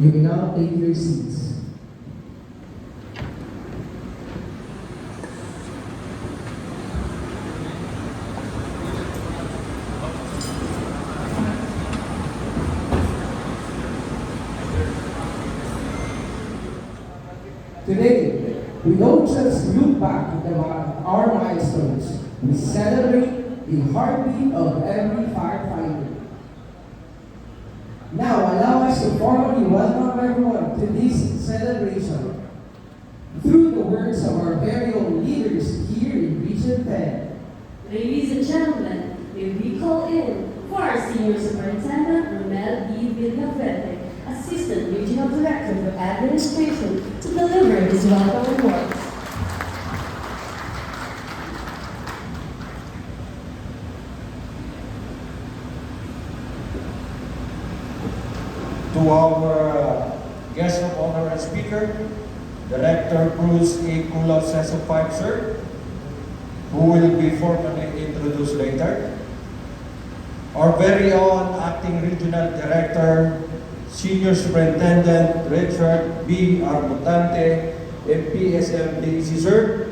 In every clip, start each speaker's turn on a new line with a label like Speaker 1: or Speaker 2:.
Speaker 1: You may now take your seats. Today, we don't just look back at our milestones, we celebrate the heartbeat of every firefighter. Now, allow us to formally welcome everyone to this celebration through the words of our very own leaders here in Region 10.
Speaker 2: Ladies and gentlemen, may we call in for our Senior Superintendent Romel B. Villafrente, Assistant Regional Director for Administration, to deliver his welcome remarks.
Speaker 3: To our guest of honor and speaker, Director Bruce A. Kulov Seso 5, sir, who will be formally introduced later. Our very own Acting Regional Director, Senior Superintendent Richard B. Arbutante, MPSM-DEC, sir.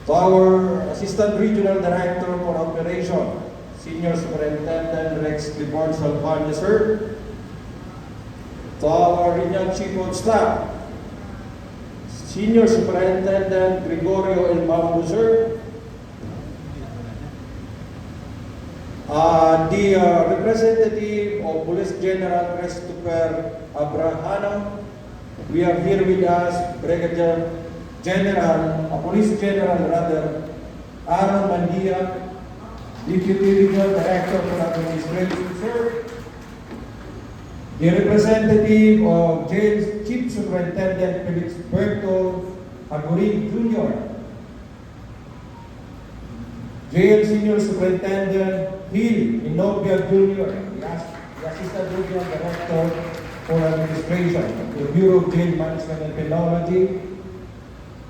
Speaker 3: To our Assistant Regional Director for Operation, Senior Superintendent Rex Libor Salvania, sir. To our Regional Chief of Staff, Senior Superintendent Gregorio El Mambu, sir. The representative of Police General Christopher Abrahano. We have here with us Brigadier General, Police General rather, Aaron Mandia, Deputy Regional Director for Administration, sir. The representative of Jail Chief Superintendent Felix Berto Agurin Jr. Jail Senior Superintendent Hill Inobia Jr., the Assistant Regional Director for Administration, the Bureau of Jail Management and Penology.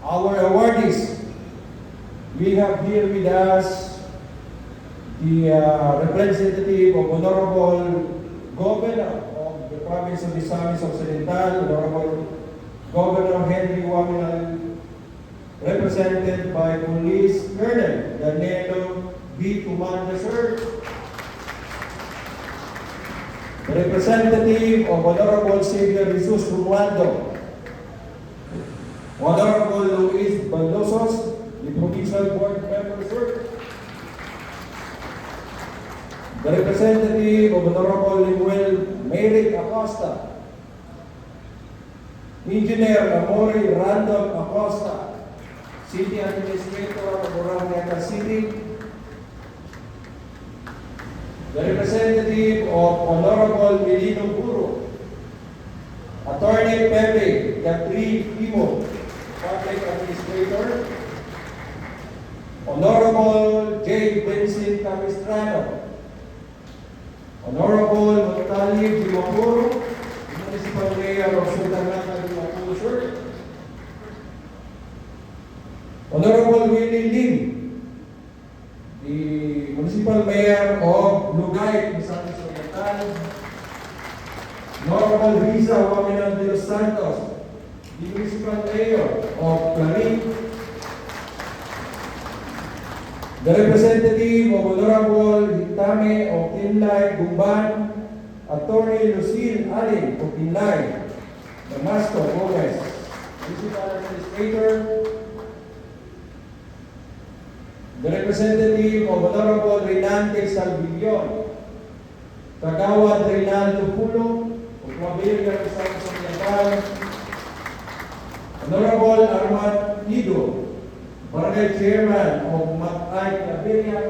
Speaker 3: Our awardees, we have here with us the representative of Honorable Governor of the Province of Misamis Occidental, Honorable Governor Henry Waminal, represented by Police Colonel Danilo B. Tumanda, sir. The representative of Honorable Xavier Jesus Romualdo, Honorable Luis Bandosos, the Provincial Board Member, sir. The representative of Honorable Lemuel Merrick Acosta, Engineer Amori Randolph Acosta, City Administrator of Orangata City. The representative of Honorable Melino Guru, Attorney Pepe Gatri Timo, Public Administrator, Honorable J. Vincent Capistrano, Honorable Natalie Dimapuro, Municipal Mayor of Sultanata Dimapuro, sir. Honorable Willie Lim, the Municipal Mayor of Lugay, Misamis Oriental. Honorable Risa Waminal de los Santos, the Municipal Mayor of Clarín. The representative of Honorable Hitame of Tinlay, Gumban, Attorney Lucille Alin of Tinlay, Damasco, Gomez, Municipal Administrator. The representative of Honorable Reynante Salvillion, Kagawad Reynaldo Pulo of Mabilla, Misamis Oriental. Honorable Armand Nido, Barangay Chairman of Matay, Claveria.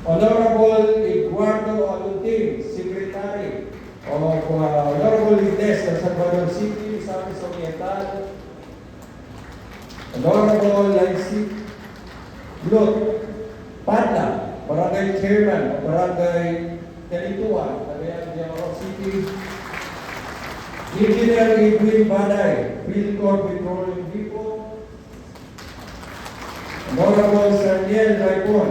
Speaker 3: Honorable Eduardo Alutin, Secretary of Honorable Lides of Salvador City, Misamis Oriental. Honorable Laisi Blut Padla, Barangay Chairman of Barangay Telituan, Cagayan de Oro City. Engineer Edwin Baday, Philcorp Petroleum Depot. Honorable Saniel Raipon,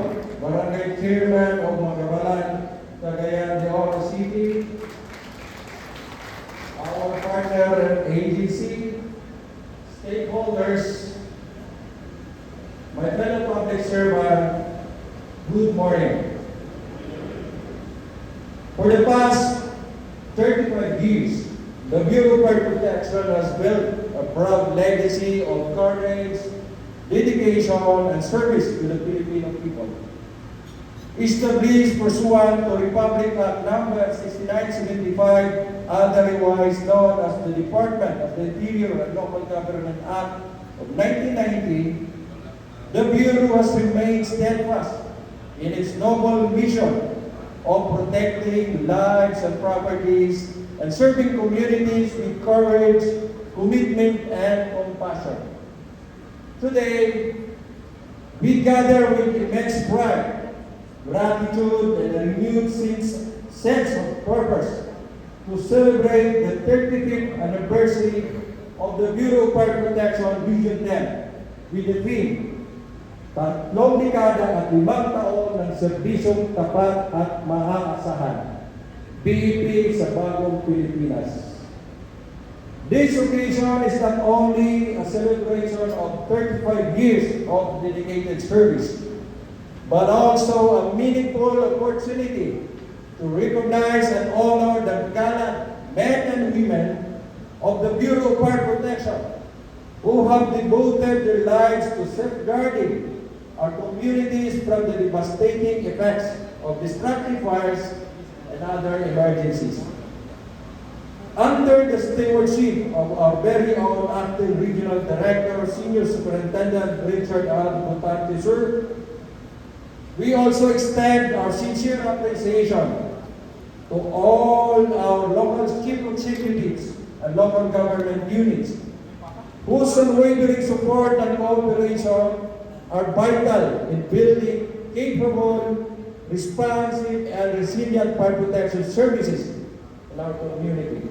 Speaker 3: Barangay Chairman of Magabalan, Cagayan de Oro City, our partner and agency, stakeholders, my fellow public servant, good morning. For the past 35 years, the Bureau of Fire Protection has built a proud legacy of courage, dedication, and service to the Filipino people. Established pursuant to Republic Act No. 6975, otherwise known as the Department of the Interior and Local Government Act of 1990, the Bureau has remained steadfast in its noble mission of protecting lives and properties and serving communities with courage, commitment, and compassion. Today, we gather with immense pride, gratitude, and a renewed sense of purpose to celebrate the 35th anniversary of the Bureau of Fire Protection Region 10 with the theme, Tatlong dekada at 5 taon ng serbisyong tapat at maaasahan, BEP sa bagong Pilipinas. This occasion is not only a celebration of 35 years of dedicated service, but also a meaningful opportunity to recognize and honor the gallant men and women of the Bureau of Fire Protection who have devoted their lives to safeguarding our communities from the devastating effects of destructive fires and other emergencies. Under the stewardship of our very own acting Regional Director, Senior Superintendent Richard R. Butante, Sir, we also extend our sincere appreciation to all our local chief executives and local government units whose unwavering support and cooperation are vital in building capable, responsive, and resilient fire protection services in our community.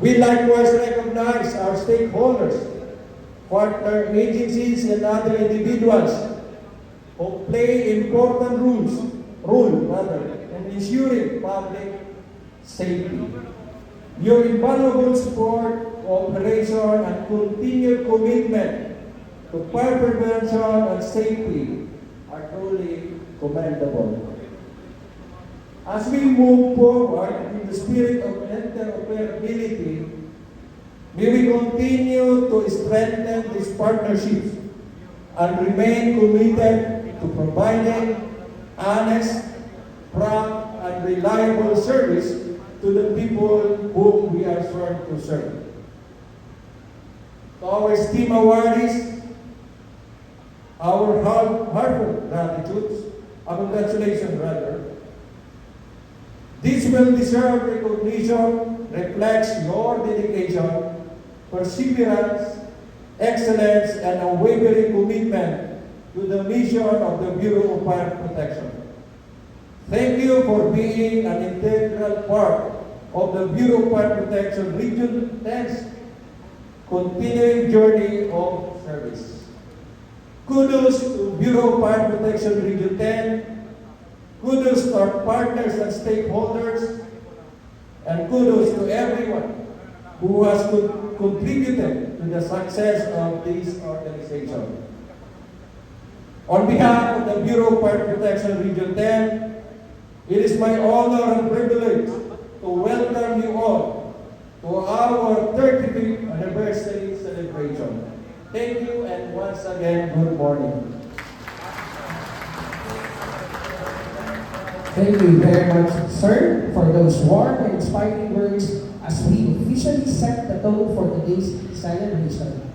Speaker 3: We likewise recognize our stakeholders, partner agencies, and other individuals who play important role in ensuring public safety. Your invaluable support, cooperation, and continued commitment to fire prevention and safety are truly commendable. As we move forward in the spirit of interoperability, may we continue to strengthen these partnerships and remain committed to providing honest, prompt, and reliable service to the people whom we are sworn to serve. To our esteemed awardees, our heartfelt gratitude, congratulations rather. This well-deserved recognition reflects your dedication, perseverance, excellence, and unwavering commitment to the mission of the Bureau of Fire Protection. Thank you for being an integral part of the Bureau of Fire Protection Region 10's continuing journey of service. Kudos to Bureau of Fire Protection Region 10, kudos to our partners and stakeholders, and kudos to everyone who has contributed to the success of this organization. On behalf of the Bureau of Fire Protection Region 10, it is my honor and privilege to welcome you all to our 35th anniversary celebration. Thank you, and once again, good morning.
Speaker 1: Thank you very much, sir, for those warm and inspiring words as we officially set the tone for today's celebration.